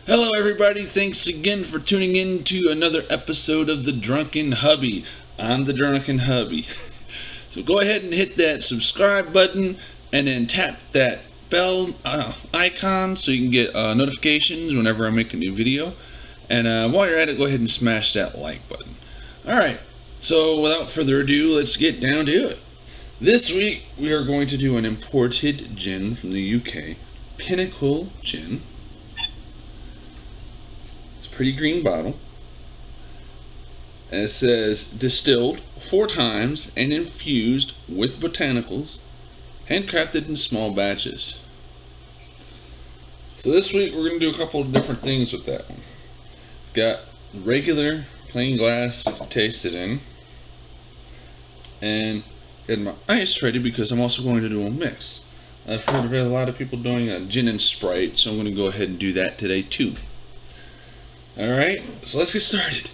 Hello, everybody. Thanks again for tuning in to another episode of the Drunken Hubby. I'm the Drunken Hubby. So go ahead and hit that subscribe button and then tap that bell icon so you can get notifications whenever I make a new video. And while you're at it, go ahead and smash that like button. Alright, so without further ado, let's get down to it. This week, we are going to do an imported gin from the UK, Pinnacle Gin. Pretty green bottle, and it says distilled 4 times and infused with botanicals, handcrafted in small batches. So this week we're going to do a couple of different things with that one. We've got regular plain glass to taste it in, and get my ice ready because I'm also going to do a mix. I've heard of a lot of people doing a gin and Sprite, so I'm going to go ahead and do that today too. Alright, so let's get started.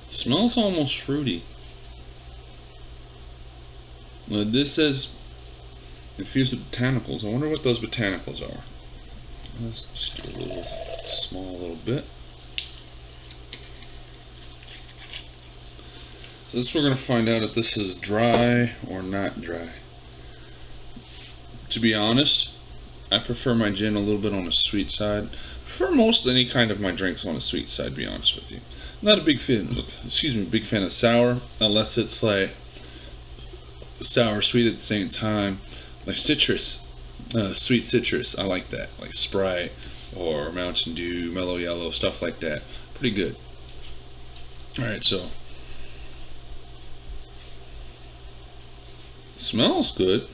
Smells almost fruity. This says infused with botanicals. I wonder what those botanicals are. Let's just do a little bit. So this we're going to find out if this is dry or not dry. To be honest, I prefer my gin a little bit on the sweet side. I prefer most any kind of my drinks on the sweet side, to be honest with you. I'm not a big fan, big fan of sour, unless it's like sour sweet at the same time. Like citrus, sweet citrus, I like that. Like Sprite or Mountain Dew, Mellow Yellow, stuff like that. Pretty good. Alright, so smells good.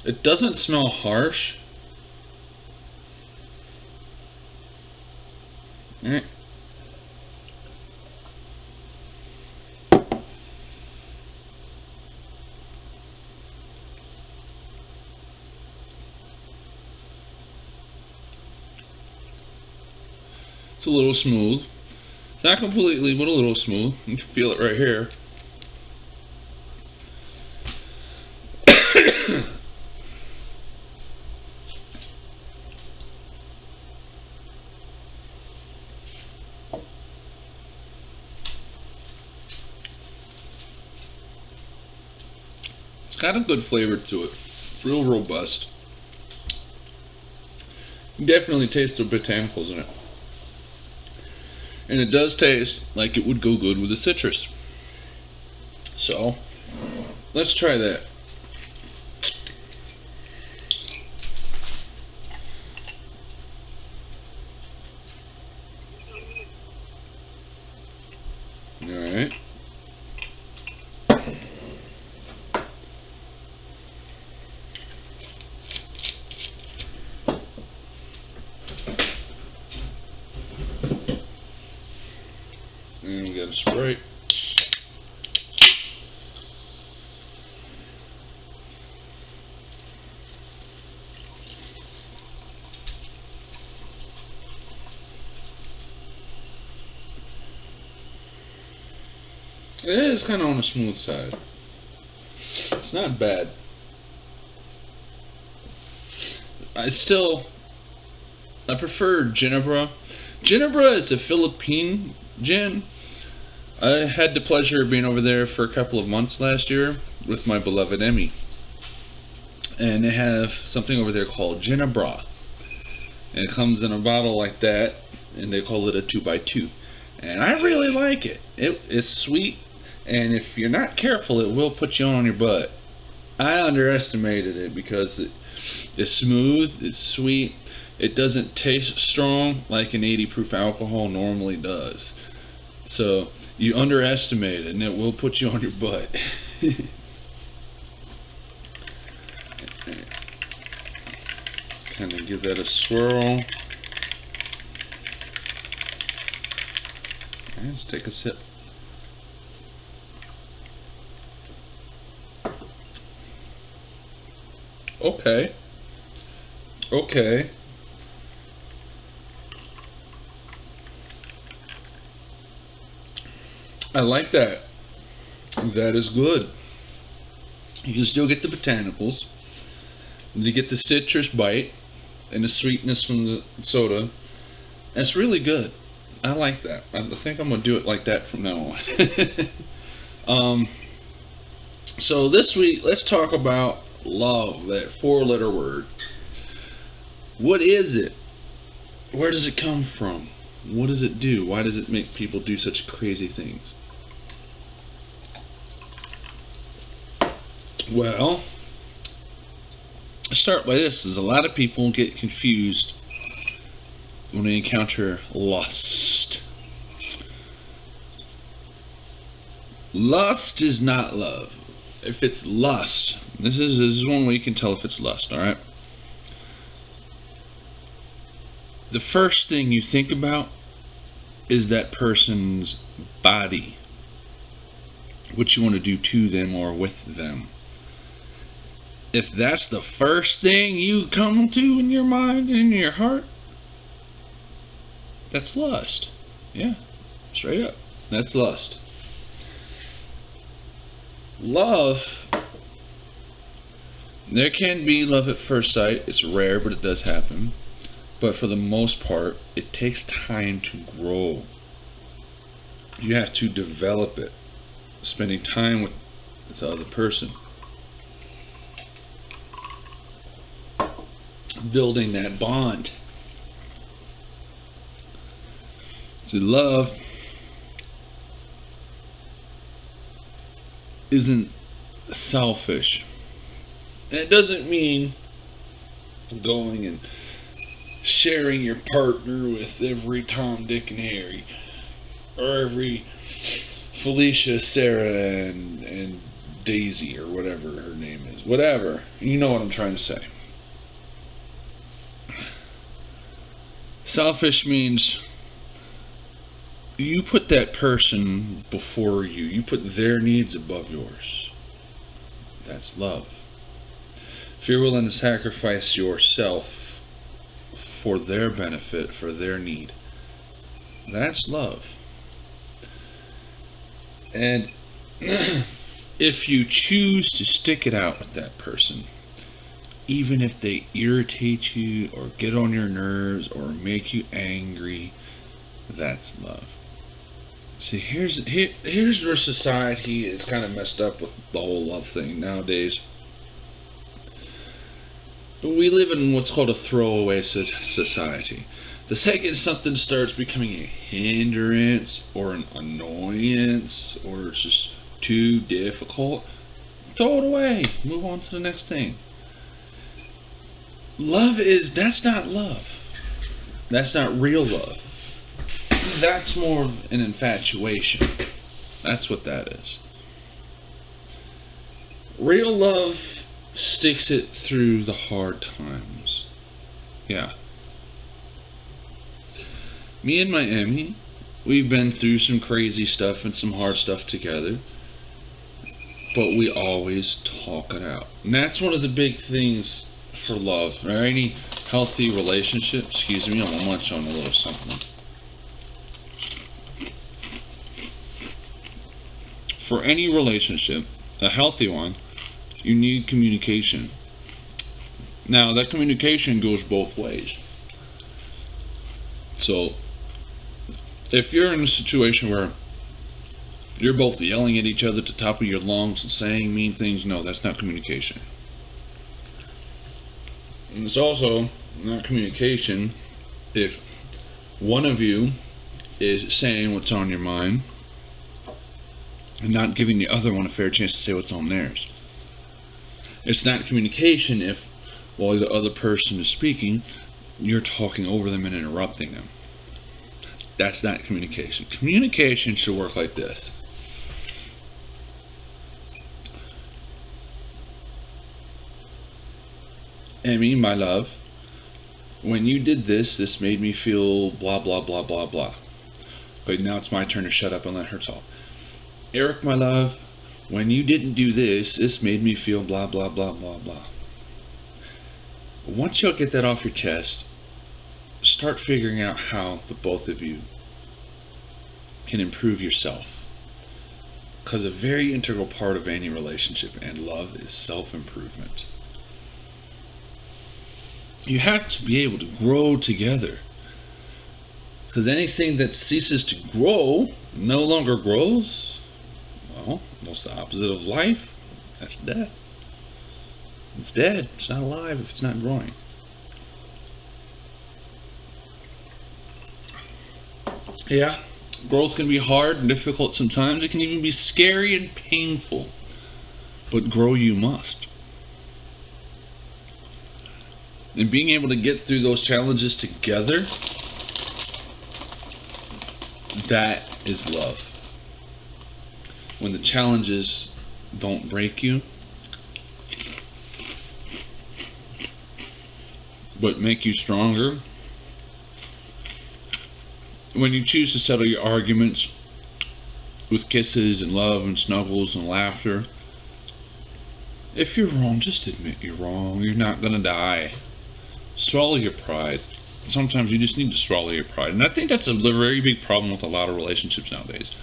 It doesn't smell harsh. Mm. It's a little smooth. It's not completely, but a little smooth. You can feel it right here. It's got a good flavor to it. Real robust. You definitely taste the botanicals in it. And it does taste like it would go good with the citrus. So, let's try that. Alright. And we got a Sprite. It is kind of on the smooth side. It's not bad. I prefer Ginebra. Ginebra is a Philippine gin. I had the pleasure of being over there for a couple of months last year with my beloved Emmy. And they have something over there called Ginebra. And it comes in a bottle like that, and they call it a 2x2. And I really like it. It's sweet, and if you're not careful, it will put you on your butt. I underestimated it because it's smooth, it's sweet, it doesn't taste strong like an 80 proof alcohol normally does. So you underestimate it, and it will put you on your butt. Kind of give that a swirl. Let's take a sip. Okay. Okay. I like that. That is good. You can still get the botanicals. You get the citrus bite and the sweetness from the soda. That's really good. I like that. I think I'm gonna do it like that from now on. So this week, let's talk about love. That four-letter word. What is it? Where does it come from? What does it do? Why does it make people do such crazy things? Well, let's start by this. Is a lot of people get confused when they encounter lust. Lust is not love. If it's lust, this is one way you can tell if it's lust, alright? The first thing you think about is that person's body. What you want to do to them or with them. If that's the first thing you come to in your mind and in your heart, that's lust. Yeah, straight up. That's lust. Love, there can be love at first sight. It's rare, but it does happen. But for the most part, it takes time to grow. You have to develop it, spending time with the other person, building that bond. So love isn't selfish. And it doesn't mean going and sharing your partner with every Tom, Dick, and Harry, or every Felicia, Sarah, and Daisy, or whatever her name is. Whatever. You know what I'm trying to say. Selfish means you put that person before you. You put their needs above yours. That's love. If you're willing to sacrifice yourself for their benefit, for their need, that's love. And if you choose to stick it out with that person, even if they irritate you or get on your nerves or make you angry, that's love. See, here's where society is kind of messed up with the whole love thing nowadays. We live in what's called a throwaway society. The second something starts becoming a hindrance or an annoyance or it's just too difficult, throw it away. Move on to the next thing. That's not love. That's not real love. That's more an infatuation. That's what that is. Real love sticks it through the hard times. Yeah. Me and my Emmy, we've been through some crazy stuff and some hard stuff together, but we always talk it out. And that's one of the big things for love, or any healthy relationship. Excuse me, I'm gonna munch on a little something. For any relationship, a healthy one, you need communication. Now, that communication goes both ways. So, if you're in a situation where you're both yelling at each other at the top of your lungs and saying mean things, no, that's not communication. And it's also not communication if one of you is saying what's on your mind and not giving the other one a fair chance to say what's on theirs. It's not communication if, while the other person is speaking, you're talking over them and interrupting them. That's not communication. Communication should work like this. Emmy, my love, when you did this, this made me feel blah, blah, blah, blah, blah. But now it's my turn to shut up and let her talk. Eric, my love, when you didn't do this, this made me feel blah, blah, blah, blah, blah. Once you'll get that off your chest, start figuring out how the both of you can improve yourself. Because a very integral part of any relationship and love is self-improvement. You have to be able to grow together. Because anything that ceases to grow no longer grows. Well, what's the opposite of life? That's death. It's dead. It's not alive if it's not growing. Yeah, growth can be hard and difficult sometimes. It can even be scary and painful. But grow you must. And being able to get through those challenges together, that is love. When the challenges don't break you, but make you stronger. When you choose to settle your arguments with kisses and love and snuggles and laughter. If you're wrong, just admit you're wrong. You're not gonna die. Swallow your pride. Sometimes you just need to swallow your pride. And I think that's a very big problem with a lot of relationships nowadays.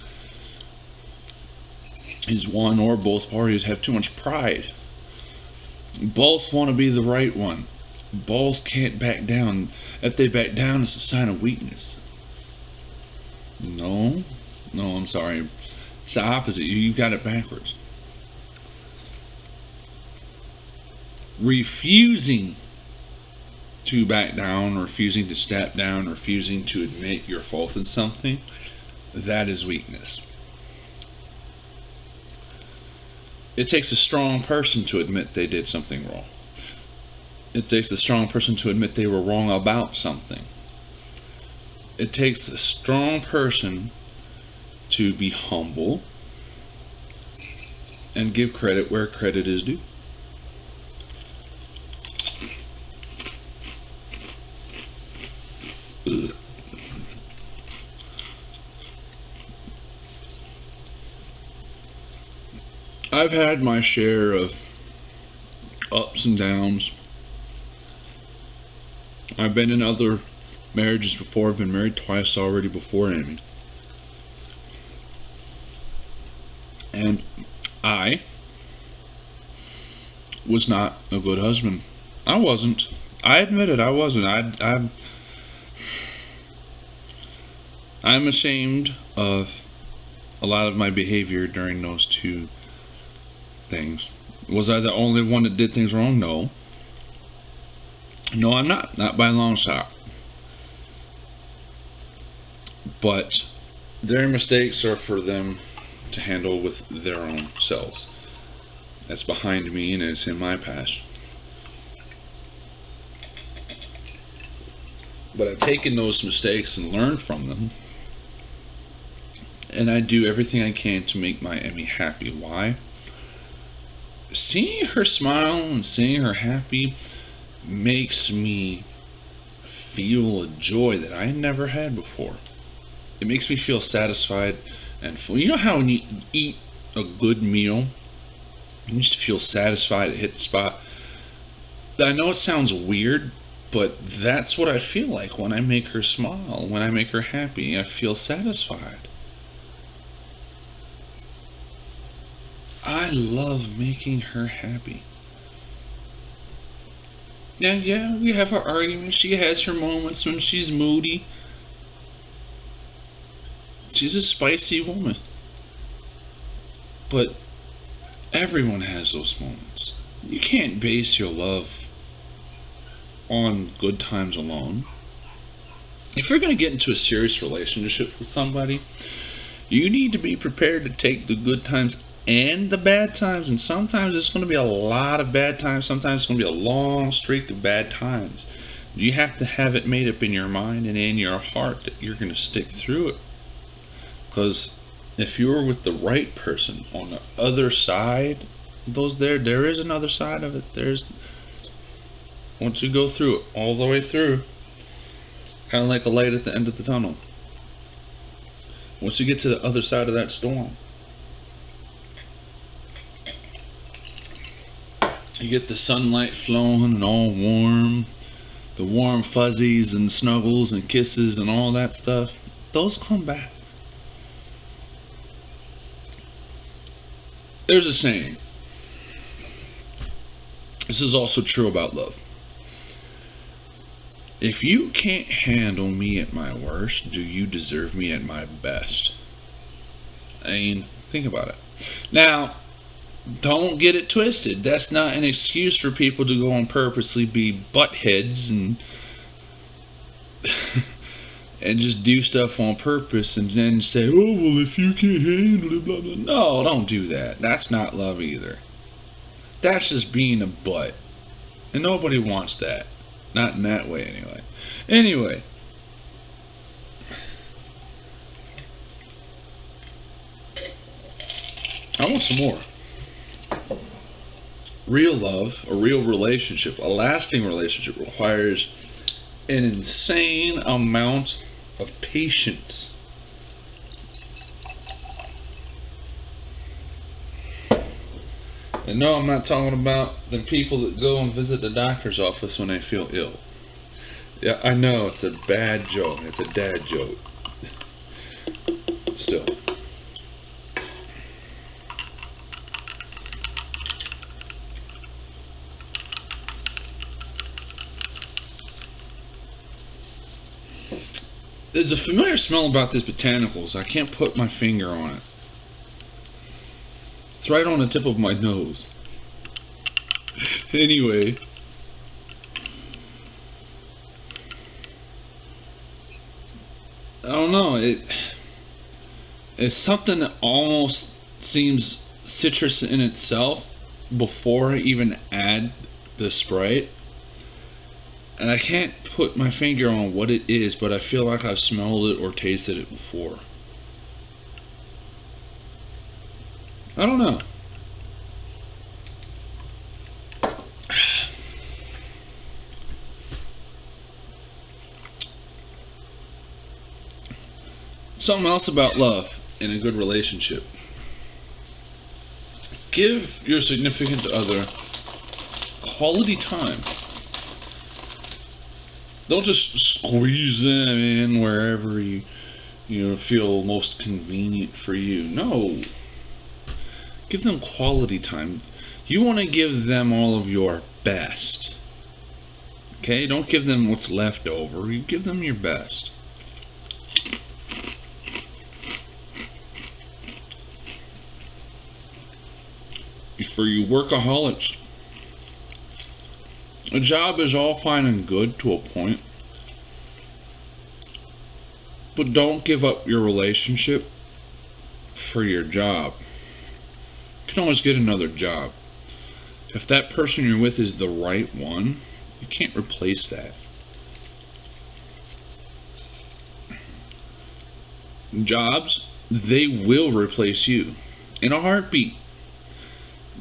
Is one or both parties have too much pride. Both want to be the right one. Both can't back down. If they back down, it's a sign of weakness. No, I'm sorry. It's the opposite. You got it backwards. Refusing to back down, refusing to step down, refusing to admit your fault in something, that is weakness. It takes a strong person to admit they did something wrong. It takes a strong person to admit they were wrong about something. It takes a strong person to be humble and give credit where credit is due. I've had my share of ups and downs. I've been in other marriages before. I've been married twice already before Amy. And I was not a good husband. I wasn't. I admit it, I wasn't. I'm ashamed of a lot of my behavior during those two things. Was I the only one that did things wrong? No. No, I'm not. Not by a long shot. But their mistakes are for them to handle with their own selves. That's behind me and it's in my past. But I've taken those mistakes and learned from them. And I do everything I can to make my Emmy happy. Why? Seeing her smile and seeing her happy makes me feel a joy that I never had before. It makes me feel satisfied and full. You know how when you eat a good meal, you just feel satisfied, it hit the spot? I know it sounds weird, but that's what I feel like when I make her smile, when I make her happy. I feel satisfied. I love making her happy. Yeah, we have our arguments. She has her moments when she's moody. She's a spicy woman. But everyone has those moments. You can't base your love on good times alone. If you're going to get into a serious relationship with somebody, you need to be prepared to take the good times and the bad times. And sometimes it's going to be a lot of bad times. Sometimes it's going to be a long streak of bad times. You have to have it made up in your mind and in your heart that you're going to stick through it. Because if you're with the right person on the other side, there is another side of it. Once you go through it, all the way through, kind of like a light at the end of the tunnel. Once you get to the other side of that storm, you get the sunlight flowing and all warm, the warm fuzzies and snuggles and kisses and all that stuff. Those come back. There's a saying. This is also true about love. If you can't handle me at my worst, do you deserve me at my best? I mean, think about it. Now, don't get it twisted. That's not an excuse for people to go and purposely be buttheads and and just do stuff on purpose and then say, oh, well, if you can't handle it, blah, blah. No, don't do that. That's not love either. That's just being a butt. And nobody wants that. Not in that way, anyway. Anyway. I want some more. Real love, a real relationship, a lasting relationship requires an insane amount of patience. And no, I'm not talking about the people that go and visit the doctor's office when they feel ill. Yeah, I know, it's a bad joke. It's a dad joke. Still. There's a familiar smell about these botanicals. I can't put my finger on it. It's right on the tip of my nose. Anyway. I don't know. It's something that almost seems citrus in itself before I even add the Sprite. And I can't put my finger on what it is, but I feel like I've smelled it or tasted it before. I don't know. Something else about love in a good relationship. Give your significant other quality time. Don't just squeeze them in wherever you feel most convenient for you. No. Give them quality time. You want to give them all of your best. Okay? Don't give them what's left over. You give them your best. For you workaholics, a job is all fine and good to a point, but don't give up your relationship for your job. You can always get another job. If that person you're with is the right one, you can't replace that. Jobs, they will replace you in a heartbeat.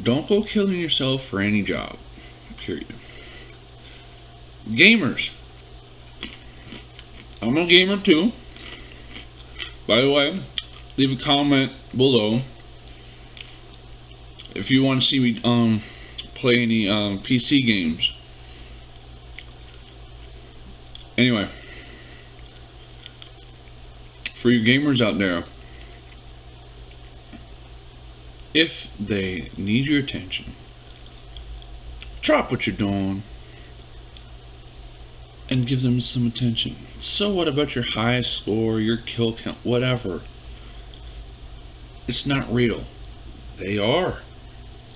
Don't go killing yourself for any job, period. Gamers. I'm a gamer too. By the way, leave a comment below if you want to see me play any PC games. Anyway, for you gamers out there, if they need your attention, drop what you're doing and give them some attention. So what about your highest score, your kill count, whatever? It's not real. They are.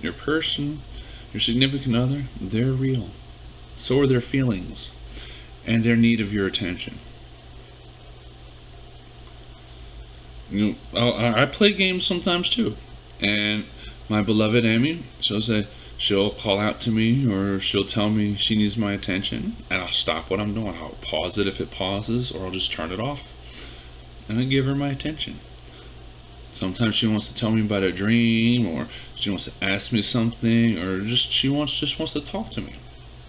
Your person, your significant other, they're real. So are their feelings and their need of your attention. You know, I play games sometimes too. And my beloved Emmy, she'll call out to me or she'll tell me she needs my attention, and I'll stop what I'm doing. I'll pause it if it pauses, or I'll just turn it off and I give her my attention. Sometimes she wants to tell me about a dream, or she wants to ask me something, or she just wants to talk to me,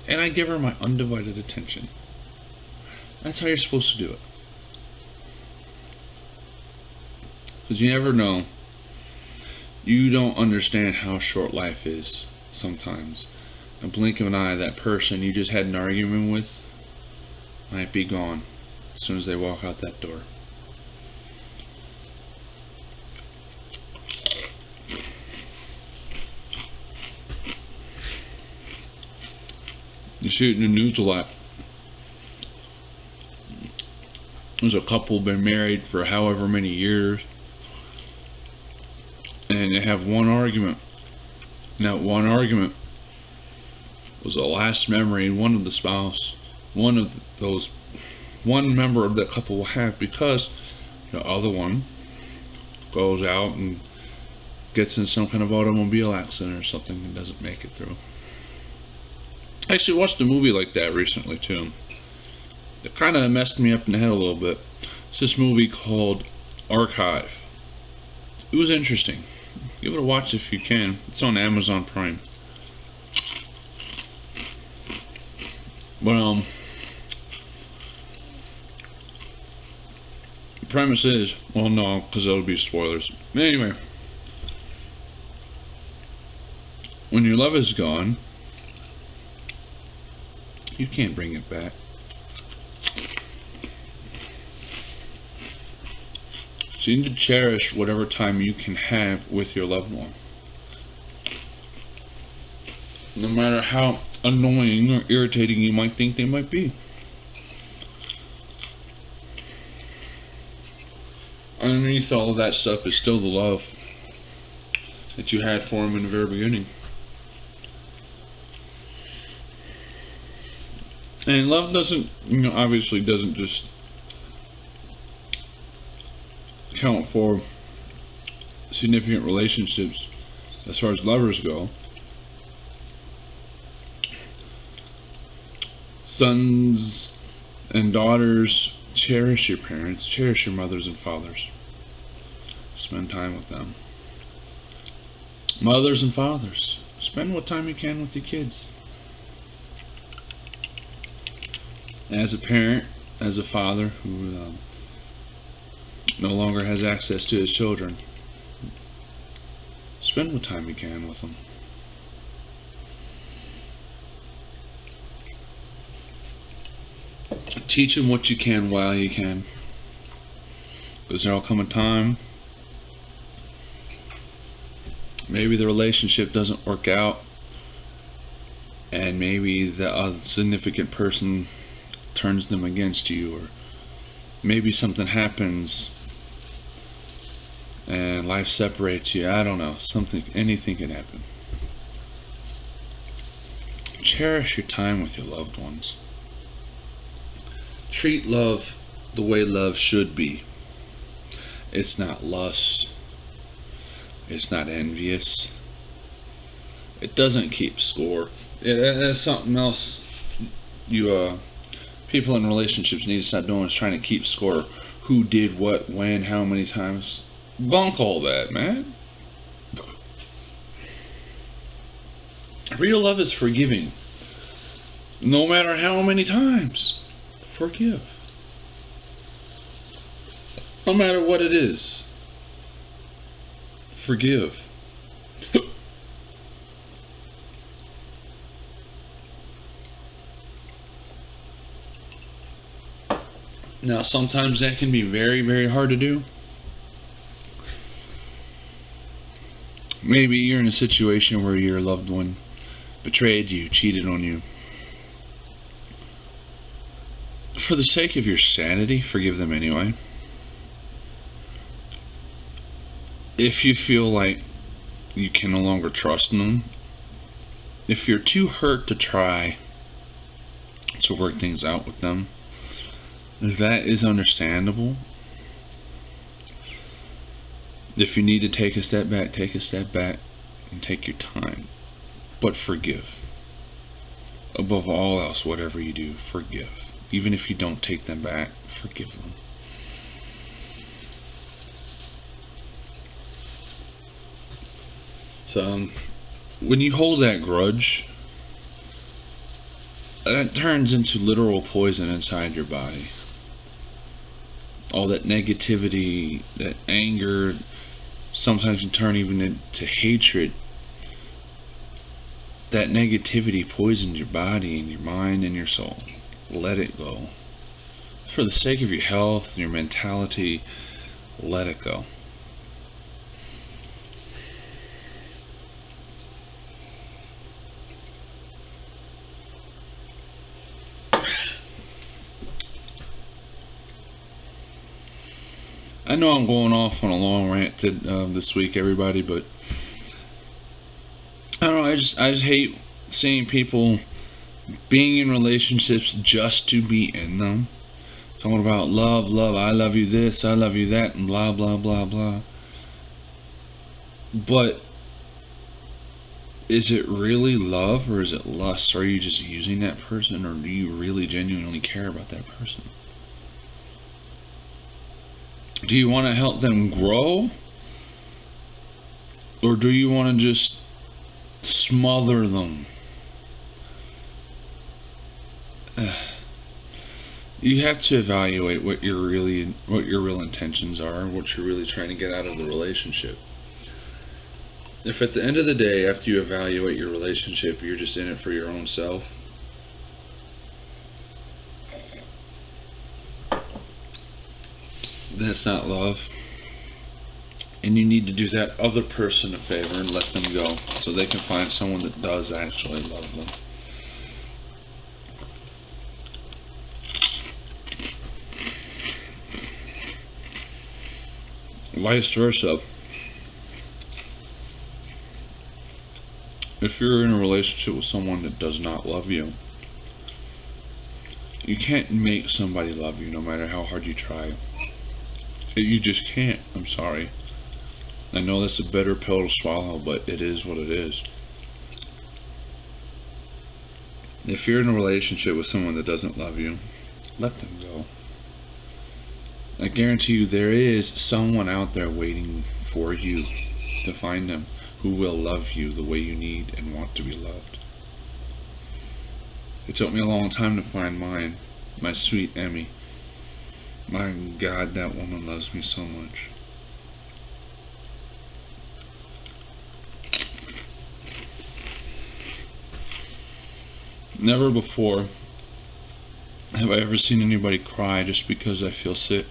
and I give her my undivided attention. That's how you're supposed to do it, because you never know. You don't understand how short life is sometimes. In a blink of an eye, that person you just had an argument with might be gone as soon as they walk out that door. You see it in the news a lot. There's a couple been married for however many years, and they have one argument. And that one argument was the last memory one of the spouse, one member of that couple will have, because the other one goes out and gets in some kind of automobile accident or something and doesn't make it through. I actually watched a movie like that recently too. It kind of messed me up in the head a little bit. It's this movie called Archive. It was interesting. Give it a watch if you can. It's on Amazon Prime. But the premise is, well, no, because that would be spoilers. Anyway, when your love is gone, you can't bring it back. So you need to cherish whatever time you can have with your loved one. No matter how annoying or irritating you might think they might be. Underneath all of that stuff is still the love that you had for them in the very beginning. And love doesn't, obviously doesn't just count for significant relationships as far as lovers go. Sons and daughters, cherish your parents, cherish your mothers and fathers. Spend time with them. Mothers and fathers, spend what time you can with your kids. As a parent, as a father who no longer has access to his children, spend what time you can with them. Teach them what you can while you can, because there'll come a time maybe the relationship doesn't work out, and maybe the significant person turns them against you, or maybe something happens and life separates you. I don't know, anything can happen. Cherish your time with your loved ones. Treat love the way love should be. It's not lust. It's not envious. It doesn't keep score. That's something else people in relationships need to stop doing, is trying to keep score. Who did what, when, how many times. Bunk all that, man. Real love is forgiving. No matter how many times. Forgive. No matter what it is. Forgive. Now, sometimes that can be very, very hard to do. Maybe you're in a situation where your loved one betrayed you, cheated on you. For the sake of your sanity, forgive them anyway. If you feel like you can no longer trust them, if you're too hurt to try to work things out with them, that is understandable. If you need to take a step back, take a step back and take your time. But forgive. Above all else, whatever you do, forgive. Even if you don't take them back, forgive them. So, when you hold that grudge, that turns into literal poison inside your body. All that negativity, that anger, sometimes can turn even into hatred. That negativity poisons your body and your mind and your soul. Let it go. For the sake of your health and your mentality, let it go. I know I'm going off on a long rant this week, everybody, but I don't know. I just hate seeing people being in relationships just to be in them. Talking about love, love, I love you this, I love you that, and blah, blah, blah, blah. But is it really love, or is it lust? Are you just using that person, or do you really genuinely care about that person? Do you want to help them grow? Or do you want to just smother them? You have to evaluate what your real intentions are, what you're really trying to get out of the relationship. If at the end of the day, after you evaluate your relationship, you're just in it for your own self, that's not love. And you need to do that other person a favor and let them go so they can find someone that does actually love them. Vice versa. If you're in a relationship with someone that does not love you, you can't make somebody love you no matter how hard you try. You just can't. I'm sorry. I know that's a bitter pill to swallow, but it is what it is. If you're in a relationship with someone that doesn't love you, let them go. I guarantee you there is someone out there waiting for you to find them who will love you the way you need and want to be loved. It took me a long time to find mine, my sweet Emmy. My God, that woman loves me so much. Never before have I ever seen anybody cry just because I feel sick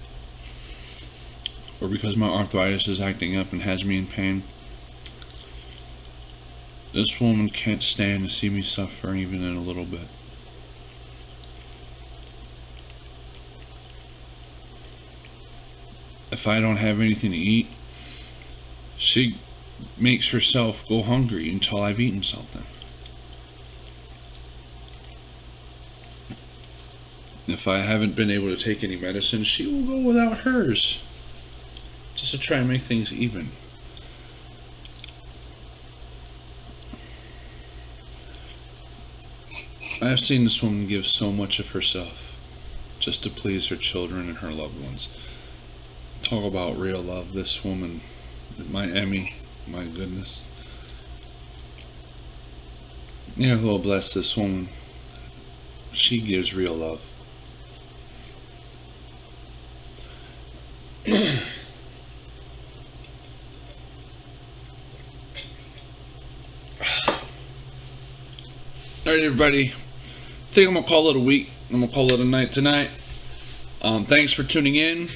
or because my arthritis is acting up and has me in pain. This woman can't stand to see me suffer even in a little bit. If I don't have anything to eat, she makes herself go hungry until I've eaten something. If I haven't been able to take any medicine, she will go without hers, just to try and make things even. I've seen this woman give so much of herself just to please her children and her loved ones. Talk about real love. This woman, my Emmy, my goodness. Yeah, Lord bless this woman. She gives real love. Alright, everybody. I think I'm going to call it a week. I'm going to call it a night tonight. Thanks for tuning in.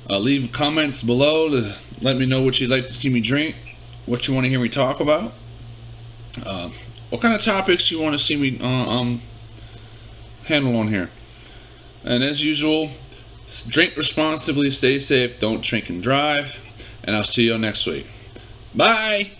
Leave comments below to let me know what you'd like to see me drink, what you want to hear me talk about, what kind of topics you want to see me handle on here. And as usual, drink responsibly, stay safe, don't drink and drive, and I'll see you next week. Bye!